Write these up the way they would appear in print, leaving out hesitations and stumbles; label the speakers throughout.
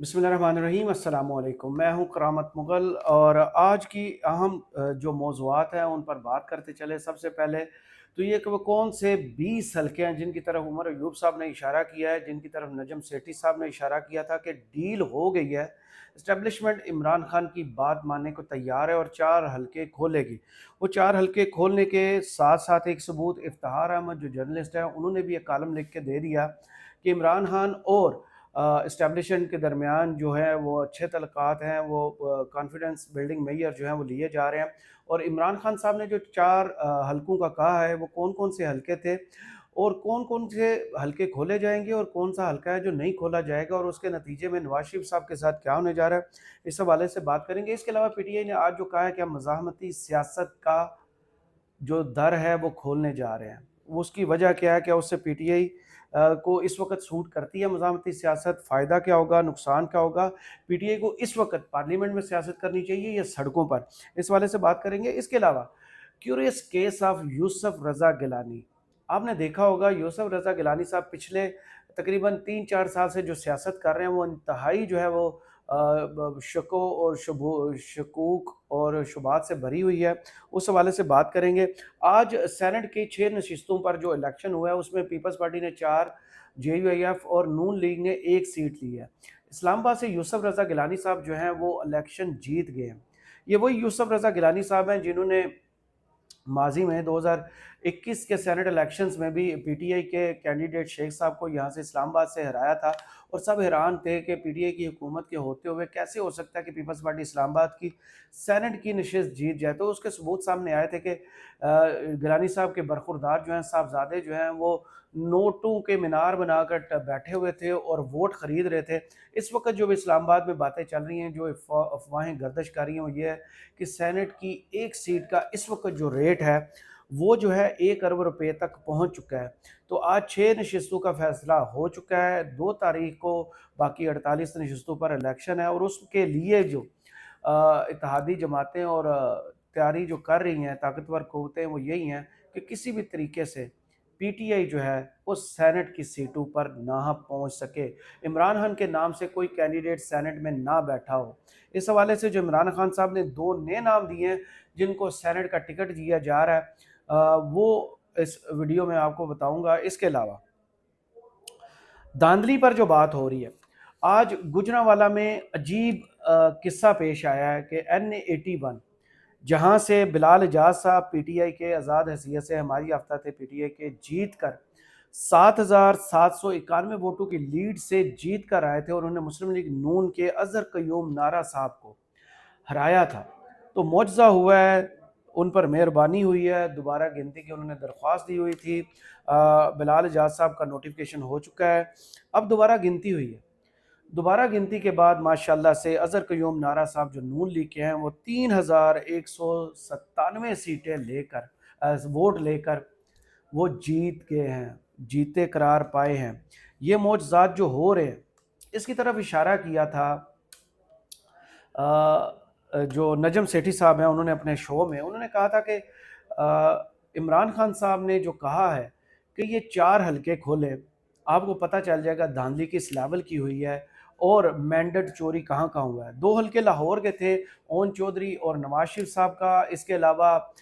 Speaker 1: बिस्मिल्लाहिर्रहमानिर्रहीम अस्सलाम वालेकुम। मैं हूँ करामत मुग़ल और आज की अहम जो मौज़ूआत हैं उन पर बात करते चले। सबसे पहले तो ये कि वो कौन से 20 हलके हैं जिनकी तरफ उमर अयूब साहब ने इशारा किया है, जिनकी तरफ नजम सेठी साहब ने इशारा किया था कि डील हो गई है, इस्टेब्लिशमेंट इमरान खान की बात मानने को तैयार है और 4 हलके खोलेगी। वो 4 हलके खोलने के साथ साथ एक सबूत इफ्तिखार अहमद जो जर्नलिस्ट हैं उन्होंने भी एक कॉलम लिख के दे दिया कि इमरान खान और इस्टेब्लिशमेंट के दरमियान जो है वो अच्छे तल्लुकात हैं, वो कॉन्फिडेंस बिल्डिंग मेजर जो हैं वो लिए जा रहे हैं। और इमरान खान साहब ने जो 4 हलकों का कहा है वो कौन कौन से हलके थे और कौन कौन से हलके खोले जाएंगे और कौन सा हलका है जो नहीं खोला जाएगा और उसके नतीजे में नवाज शरीफ साहब के साथ क्या होने जा रहा है, इस हवाले से बात करेंगे। इसके अलावा पीटीआई ने आज जो कहा है कि हम मज़ाहमती सियासत का जो दर है वो खोलने जा रहे हैं। वो उसकी वजह क्या है? क्या उससे पीटीआई को इस वक़्त सूट करती है मज़ाहमती सियासत? फ़ायदा क्या होगा? नुकसान क्या होगा? पीटीआई को इस वक़्त पार्लियामेंट में सियासत करनी चाहिए या सड़कों पर? इस हवाले से बात करेंगे। इसके अलावा क्यूरियस केस ऑफ यूसुफ रज़ा गिलानी। आपने देखा होगा यूसुफ रज़ा गिलानी साहब पिछले तकरीबन 3-4 साल से जो सियासत कर रहे हैं वो इंतहाई जो है वो शको और शकूक और शुबात से भरी हुई है। उस हवाले से बात करेंगे। आज सेनेट की 6 नशिस्तों पर जो इलेक्शन हुआ है उसमें पीपल्स पार्टी ने 4, जेयूआईएफ और नून लीग ने 1 सीट ली है। इस्लामाबाद से यूसुफ रज़ा गिलानी साहब जो हैं वो इलेक्शन जीत गए हैं। ये वही यूसुफ रज़ा गिलानी साहब हैं जिन्होंने माजी में 2021 के सेनेट इलेक्शंस में भी पीटीआई के कैंडिडेट शेख साहब को यहाँ से इस्लामाबाद से हराया था और सब हैरान थे कि पीटीआई की हुकूमत के होते हुए कैसे हो सकता है कि पीपल्स पार्टी इस्लामाबाद की सेनेट की नशिस्त जीत जाए। तो उसके सबूत सामने आए थे कि गिलानी साहब के बरखुरदार जो हैं, साहबजादे जो हैं, वो नोटों के मीनार बनाकर बैठे हुए थे और वोट खरीद रहे थे। इस वक्त जो भी इस्लामाबाद में बातें चल रही हैं, जो अफवाहें गर्दिश कर रही हैं, वो ये है कि सेनेट की एक सीट का इस वक्त जो रेट है वो जो है 1 अरब रुपए तक पहुंच चुका है। तो आज 6 नशिस्तों का फैसला हो चुका है। 2 तारीख को बाकी 48 नशिस्तों पर इलेक्शन है और उसके लिए जो इत्तेहादी जमातें और तैयारी जो कर रही हैं ताकतवर क़ुव्वतें, वो यही हैं कि किसी भी तरीके से पीटीआई जो है वो सेनेट की सीटों पर ना पहुंच सके, इमरान खान के नाम से कोई कैंडिडेट सेनेट में ना बैठा हो। इस हवाले से जो इमरान खान साहब ने 2 नए नाम दिए हैं जिनको सेनेट का टिकट दिया जा रहा है, वो इस वीडियो में आपको बताऊंगा। इसके अलावा धांधली पर जो बात हो रही है, आज गुजरांवाला में अजीब किस्सा पेश आया है कि NA81 जहां से बिलाल एजाज साहब पीटीआई के आज़ाद हैसियत से हमारी याफ्ता थे, पीटीआई के जीत कर 7,791 वोटों की लीड से जीत कर आए थे और उन्होंने मुस्लिम लीग नून के अजहर कयूम नारा साहब को हराया था। तो मुआवजा हुआ है, उन पर मेहरबानी हुई है, दोबारा गिनती की उन्होंने दरख्वास्त दी हुई थी। बिलाल एजाज साहब का नोटिफिकेशन हो चुका है, अब दोबारा गिनती हुई है। दोबारा गिनती के बाद माशाल्लाह से अजहर कयूम नारा साहब जो नून लीग के हैं वो 3,197 सीटें लेकर वोट लेकर वो जीत गए हैं, जीते करार पाए हैं। ये मौजज़ात जो हो रहे हैं इसकी तरफ इशारा किया था जो नजम सेठी साहब हैं, उन्होंने अपने शो में उन्होंने कहा था कि इमरान खान साहब ने जो कहा है कि ये 4 हलके खोले, आपको पता चल जाएगा धांधली किस लेवल की हुई है और मैंडेट चोरी कहाँ कहाँ हुआ है। 2 हलके लाहौर के थे, ओन चौधरी और नवाज शरीफ साहब का। इसके अलावा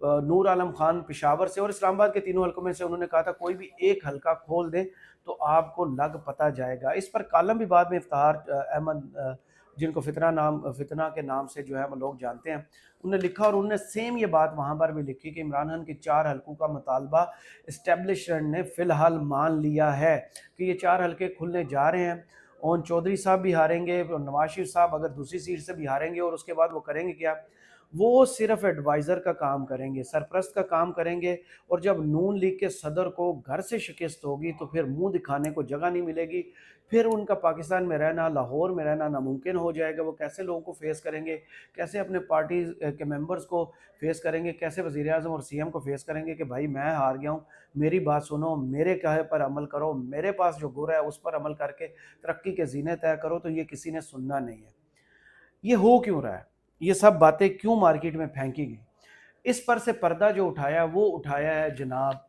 Speaker 1: नूर आलम खान पेशावर से और इस्लामाबाद के तीनों हलकों में से उन्होंने कहा था कोई भी एक हलका खोल दें तो आपको लग पता जाएगा। इस पर कॉलम भी बाद में इफ्तिखार अहमद, जिनको फितना के नाम से जो है वो लोग जानते हैं, उन्होंने लिखा और उन्होंने सेम ये बात वहाँ पर भी लिखी कि इमरान खान के 4 हलकों का मुतालबा इस्टेब्लिशमेंट ने फ़िलहाल मान लिया है कि ये 4 हलके खुलने जा रहे हैं। ओन चौधरी साहब भी हारेंगे और नवाज शरीफ साहब अगर दूसरी सीट से भी हारेंगे और उसके बाद वो करेंगे क्या? वो सिर्फ एडवाइज़र का काम करेंगे, सरपरस्त का काम करेंगे। और जब नून लीग के सदर को घर से शिकस्त होगी तो फिर मुंह दिखाने को जगह नहीं मिलेगी, फिर उनका पाकिस्तान में रहना, लाहौर में रहना नामुमकिन हो जाएगा। वो कैसे लोगों को फेस करेंगे, कैसे अपने पार्टी के मेंबर्स को फेस करेंगे, कैसे वज़ीर आज़म और सीएम को फेस करेंगे कि भाई मैं हार गया हूँ, मेरी बात सुनो, मेरे कहे पर अमल करो, मेरे पास जो गुर है उस पर अमल करके तरक्की के ज़ीने तय करो। तो ये किसी ने सुनना नहीं है। ये हो क्यों रहा है? ये सब बातें क्यों मार्केट में फेंकी गई? इस पर से पर्दा जो उठाया वो उठाया है जनाब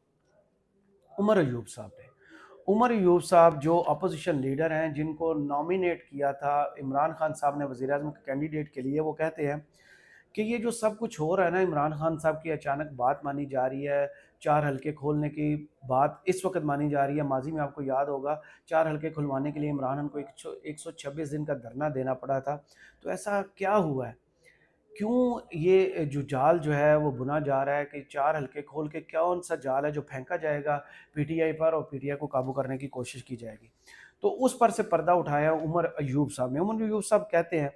Speaker 1: उमर अयूब साहब ने। उमर अयूब साहब जो अपोजिशन लीडर हैं, जिनको नॉमिनेट किया था इमरान खान साहब ने वज़ीर आज़म के कैंडिडेट के लिए, वो कहते हैं कि ये जो सब कुछ हो रहा है ना, इमरान खान साहब की अचानक बात मानी जा रही है, 4 हलके खोलने की बात इस वक़्त मानी जा रही है। माज़ी में आपको याद होगा 4 हलके खुलवाने के लिए इमरान खान को 126 दिन का धरना देना पड़ा था। तो ऐसा क्या हुआ है? क्यों ये जो जाल जो है वो बुना जा रहा है कि 4 हलके खोल के कौन-सा जाल है जो फेंका जाएगा पीटीआई पर और पीटीआई को काबू करने की कोशिश की जाएगी। तो उस पर से पर्दा उठाया उमर अयूब साहब ने। उमर अयूब साहब कहते हैं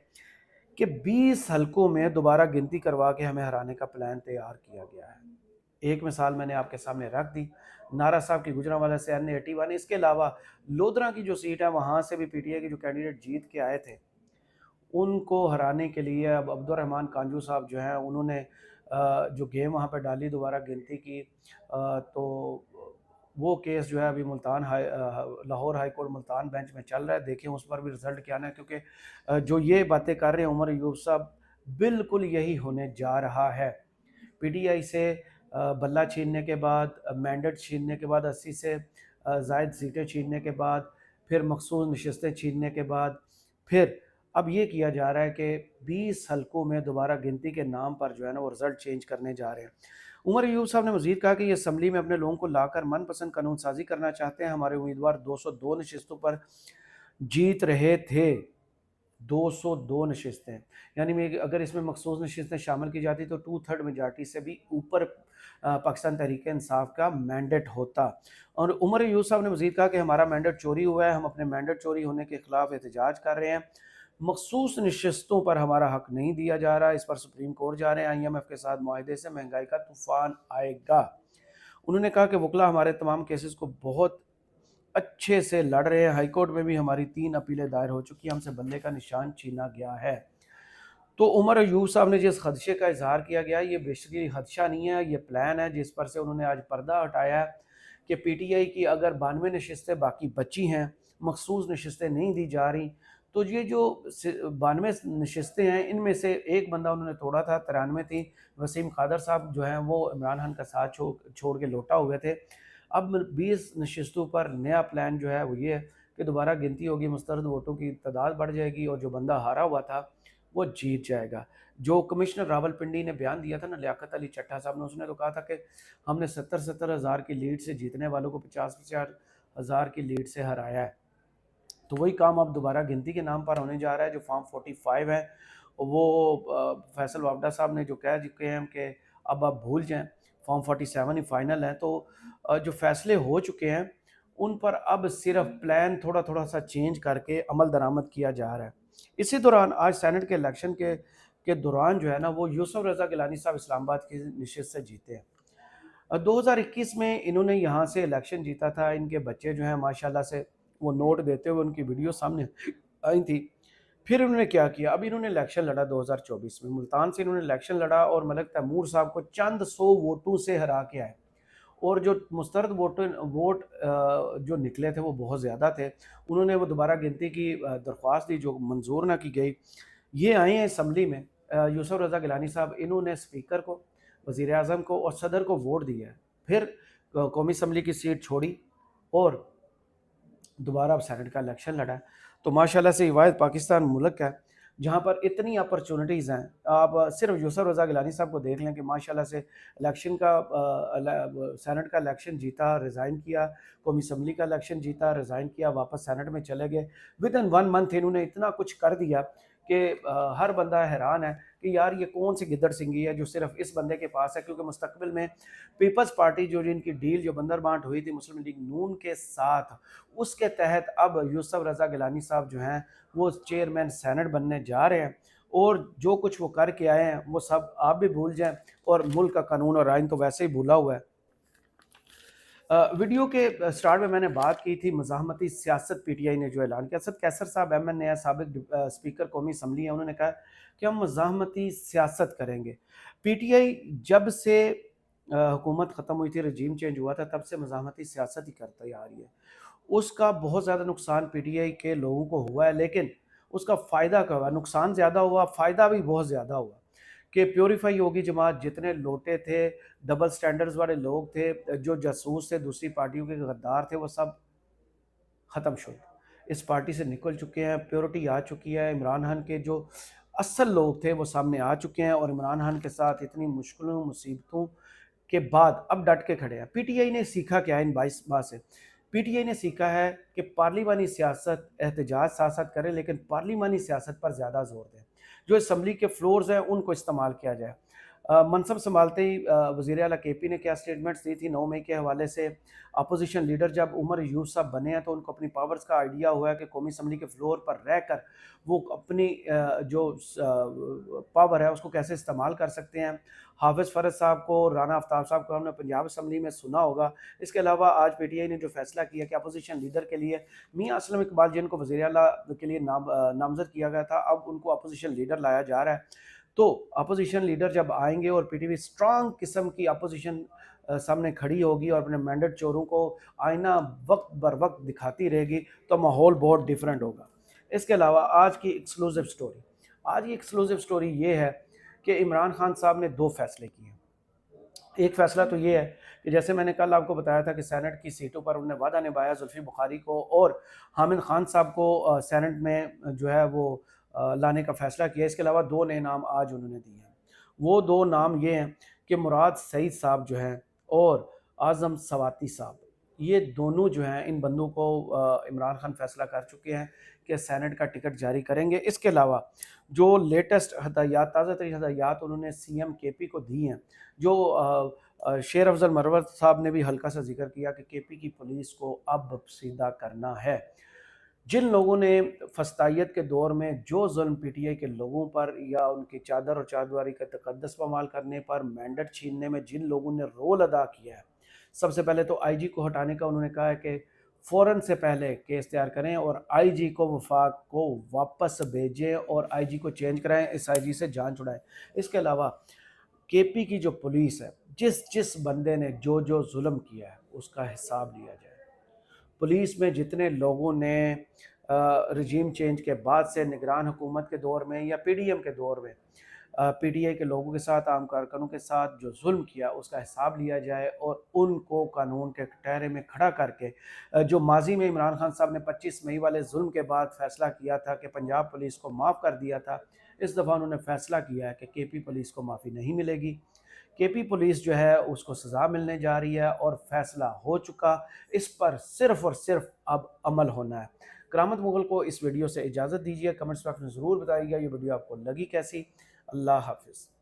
Speaker 1: कि 20 हलकों में दोबारा गिनती करवा के हमें हराने का प्लान तैयार किया गया है। एक मिसाल मैंने आपके सामने रख दी, नारा साहब की गुजरांवाला से N81। इसके अलावा लोधरा की जो सीट है वहाँ से भी पीटीआई के जो कैंडिडेट जीत के आए थे, उनको हराने के लिए अब अब्दुर्रहमान कांजू साहब जो हैं उन्होंने जो गेम वहाँ पे डाली, दोबारा गिनती की। तो वो केस जो है अभी Lahore high court Multan bench में चल रहा है। देखें उस पर भी रिज़ल्ट क्या आना है, क्योंकि जो ये बातें कर रहे हैं उमर अयूब साहब, बिल्कुल यही होने जा रहा है। पीटीआई से बल्ला छीनने के बाद, मैंडेट छीनने के बाद, 80 से ज़ायद सीटें छीनने के बाद, फिर मखसूस नशस्तें छीनने के बाद, फिर अब ये किया जा रहा है कि 20 हलकों में दोबारा गिनती के नाम पर जो है ना वो रिज़ल्ट चेंज करने जा रहे हैं। उमर अयूब साहब ने मज़ीद कहा कि ये असम्बली में अपने लोगों को लाकर मनपसंद कानून साजी करना चाहते हैं। हमारे उम्मीदवार 202 नशस्तों पर जीत रहे थे, 202 नशस्तें, यानी मैं अगर इसमें मखसूस नशस्तें शामिल की जाती तो 2/3 मेजॉरिटी से भी ऊपर पाकिस्तान तहरीक इंसाफ का मैंडेट होता। और उमर अयूब साहब ने मज़ीद कहा कि हमारा मैंडेट चोरी हुआ है, हम अपने मैंडेट चोरी होने के खिलाफ एहतजाज कर रहे हैं। मखसूस नशस्तों पर हमारा हक नहीं दिया जा रहा, इस पर सुप्रीम कोर्ट जा रहे हैं। IMF के साथ मुआहदे से महंगाई का तूफान आएगा। उन्होंने कहा कि वकला हमारे तमाम केसेस को बहुत अच्छे से लड़ रहे हैं। हाई कोर्ट में भी हमारी 3 अपीलें दायर हो चुकी हैं, हमसे बल्ले का निशान छीना गया है। तो उमर अयूब साहब ने जिस खदशे का इजहार किया गया, ये बेसिकली खदशा नहीं है, ये प्लान है जिस पर से उन्होंने आज पर्दा हटाया है कि पीटीआई की अगर 92 नशस्तें बाकी बची हैं, मखसूस नशस्तें नहीं दी जा रही, तो ये जो 92 नशस्तें हैं इनमें से एक बंदा उन्होंने तोड़ा था, 93 थी। वसीम खादर साहब जो हैं वो इमरान खान का साथ छोड़ के लौटा हुए थे। अब 20 नशस्तों पर नया प्लान जो है वो ये है कि दोबारा गिनती होगी, मुस्तरद वोटों की तादाद बढ़ जाएगी और जो बंदा हारा हुआ था वो जीत जाएगा। जो कमिश्नर रावलपिंडी ने बयान दिया था ना, लियाकत अली चट्टा साहब ने, उसने तो कहा था कि हमने 70-70 हज़ार की लीड से जीतने वालों को 50-50 हज़ार की लीड से हराया है। तो वही काम अब दोबारा गिनती के नाम पर होने जा रहा है। जो फॉर्म 45 है वो फैसल वावडा साहब ने जो कह चुके हैं कि अब आप भूल जाएं, फॉर्म 47 ही फाइनल है। तो जो फैसले हो चुके हैं उन पर अब सिर्फ प्लान थोड़ा थोड़ा सा चेंज करके अमल दरामद किया जा रहा है। इसी दौरान आज सेनेट के इलेक्शन के दौरान जो है ना वो यूसुफ रज़ा गिलानी साहब इस्लामाबाद की नशिस्त से जीते हैं। 2021 में इन्होंने यहाँ से इलेक्शन जीता था। इनके बच्चे जो हैं माशाल्लाह से वो नोट देते हुए उनकी वीडियो सामने आई थी। फिर इन्होंने क्या किया, अब इन्होंने इलेक्शन लड़ा 2024 में, मुल्तान से इन्होंने इलेक्शन लड़ा और मलिक तैमूर साहब को चंद 100 वोटों से हरा के आए। और जो मुस्तरद वोट जो निकले थे वो बहुत ज़्यादा थे। उन्होंने वो दोबारा गिनती की दरख्वास्त दी जो मंजूर ना की गई। ये आए हैं असम्बली में, यूसुफ रज़ा गिलानी साहब, इन्होंने स्पीकर को, वज़ीर आज़म को और सदर को वोट दिया है। फिर कौमी असम्बली की सीट छोड़ी और दोबारा अब सेनेट का इलेक्शन लड़ा है। तो माशाल्लाह से वाहिद पाकिस्तान मुल्क है जहाँ पर इतनी अपॉर्चुनिटीज़ हैं। आप सिर्फ यूसुफ रज़ा गिलानी साहब को देख लें कि माशाल्लाह से इलेक्शन का सेनेट का इलेक्शन जीता, रिज़ाइन किया, कौमी असम्बली का इलेक्शन जीता, रिज़ाइन किया, वापस सेनेट में चले गए। विद इन 1 मंथ इन्होंने इतना कुछ कर दिया कि हर बंदा हैरान है कि यार ये कौन सी गिद्दड़ सिंगी है जो सिर्फ इस बंदे के पास है। क्योंकि मुस्तकबिल में पीपल्स पार्टी जो जिनकी डील जो बंदर बांट हुई थी मुस्लिम लीग नून के साथ, उसके तहत अब यूसुफ रज़ा गिलानी साहब जो हैं वो चेयरमैन सेनेट बनने जा रहे हैं। और जो कुछ वो करके आए हैं वो सब आप भी भूल जाएं और मुल्क का कानून और आइन तो वैसे ही भूला हुआ है। वीडियो के स्टार्ट में मैंने बात की थी मज़ाहमती सियासत, पीटीआई ने जो ऐलान किया। असद कैसर साहब MN है, साबिक स्पीकर कौमी असम्बली है, उन्होंने कहा कि हम मज़ाहमती सियासत करेंगे। पीटीआई जब से हुकूमत ख़त्म हुई थी, रजीम चेंज हुआ था, तब से मज़ाहमती सियासत ही करती आ रही है। उसका बहुत ज़्यादा नुकसान पीटीआई के लोगों को हुआ है, लेकिन उसका फ़ायदा क्या हुआ? नुकसान ज़्यादा हुआ, फ़ायदा भी बहुत ज़्यादा हुआ कि प्योरीफाई होगी जमात। जितने लोटे थे, डबल स्टैंडर्ड्स वाले लोग थे, जो जासूस थे, दूसरी पार्टियों के गद्दार थे, वो सब ख़त्म शुد, इस पार्टी से निकल चुके हैं, प्योरिटी आ चुकी है। इमरान खान के जो असल लोग थे वो सामने आ चुके हैं और इमरान खान के साथ इतनी मुश्किलों मुसीबतों के बाद अब डट के खड़े हैं। पीटीआई ने सीखा क्या है इन 22 माह से? पीटीआई ने सीखा है कि पार्लिमानी सियासत एहतजाज साथ साथ करें, लेकिन पार्लिमानी सियासत पर ज़्यादा जोर दें। जो असम्बली के फ्लोर्स हैं उनको इस्तेमाल किया जाए। मनसब संभालते ही वज़ीर आला केपी ने क्या स्टेटमेंट्स दी थी 9 मई के हवाले से। अपोजिशन लीडर जब उमर यूनुस साहब बने हैं तो उनको अपनी पावर्स का आइडिया हुआ है कि कौमी असम्बली के फ्लोर पर रहकर वो अपनी जो पावर है उसको कैसे इस्तेमाल कर सकते हैं। हाफिज़ फ़रद साहब को, राना आफ्ताब साहब को हमने पंजाब असम्बली में सुना होगा। इसके अलावा आज पीटीआई ने जो फैसला किया कि अपोजिशन लीडर के लिए मियां असलम इकबाल, जिनको वज़ीर आला के लिए नामज़द किया गया था, अब उनको अपोजिशन लीडर लाया जा रहा है। तो अपोजिशन लीडर जब आएंगे और पीटीवी स्ट्रांग किस्म की अपोजिशन सामने खड़ी होगी और अपने मैंडेट चोरों को आईना वक्त बर वक्त दिखाती रहेगी, तो माहौल बहुत डिफरेंट होगा। इसके अलावा आज की एक्सक्लूसिव स्टोरी ये है कि इमरान खान साहब ने दो फैसले किए। एक फ़ैसला तो ये है कि जैसे मैंने कल आपको बताया था कि सेनेट की सीटों पर उन्होंने वादा निभाया, जुल्फ़ी बुखारी को और हामिद खान साहब को सेनेट में जो है वो लाने का फ़ैसला किया। इसके अलावा दो नए नाम आज उन्होंने दिए हैं। वो दो नाम ये हैं कि मुराद सईद साहब जो हैं और आज़म सवाती साहब, ये दोनों जो हैं, इन बंदों को इमरान खान फ़ैसला कर चुके हैं कि सेनेट का टिकट जारी करेंगे। इसके अलावा जो लेटेस्ट हदायत, ताज़ा तरीन हदायत उन्होंने सीएम केपी को दी हैं, जो शेर अफजल मरवत साहब ने भी हल्का सा जिक्र किया कि केपी की पुलिस को अब सीधा करना है। जिन लोगों ने फस्तायत के दौर में जो जुल्म पीटीआई के लोगों पर या उनकी चादर और चारदीवारी का तकद्दस पामाल करने पर, मैंडेट छीनने में जिन लोगों ने रोल अदा किया है, सबसे पहले तो आईजी को हटाने का उन्होंने कहा है कि फ़ौरन से पहले केस तैयार करें और आईजी को वफाक को वापस भेजें और आईजी को चेंज कराएं, इस आईजी से जान छुड़ाएं। इसके अलावा केपी की जो पुलिस है, जिस जिस बंदे ने जो जो जुल्म किया है उसका हिसाब लिया जाए। पुलिस में जितने लोगों ने रजीम चेंज के बाद से निगरान हुकूमत के दौर में या पीडीएम के दौर में पीटीआई के लोगों के साथ, आम कारकुनों के साथ जो जुल्म किया, उसका हिसाब लिया जाए और उनको कानून के कटहरे में खड़ा करके जो माजी में इमरान खान साहब ने 25 मई वाले जुल्म के बाद फैसला किया था कि पंजाब पुलिस को माफ़ कर दिया था, इस दफ़ा उन्होंने फैसला किया है कि केपी पुलिस को माफ़ी नहीं मिलेगी। केपी पुलिस जो है उसको सज़ा मिलने जा रही है और फैसला हो चुका, इस पर सिर्फ़ और सिर्फ अब अमल होना है। करामत मुग़ल को इस वीडियो से इजाज़त दीजिए। कमेंट्स बॉक्स में ज़रूर बताइएगा ये वीडियो आपको लगी कैसी। अल्लाह हाफ़िज़।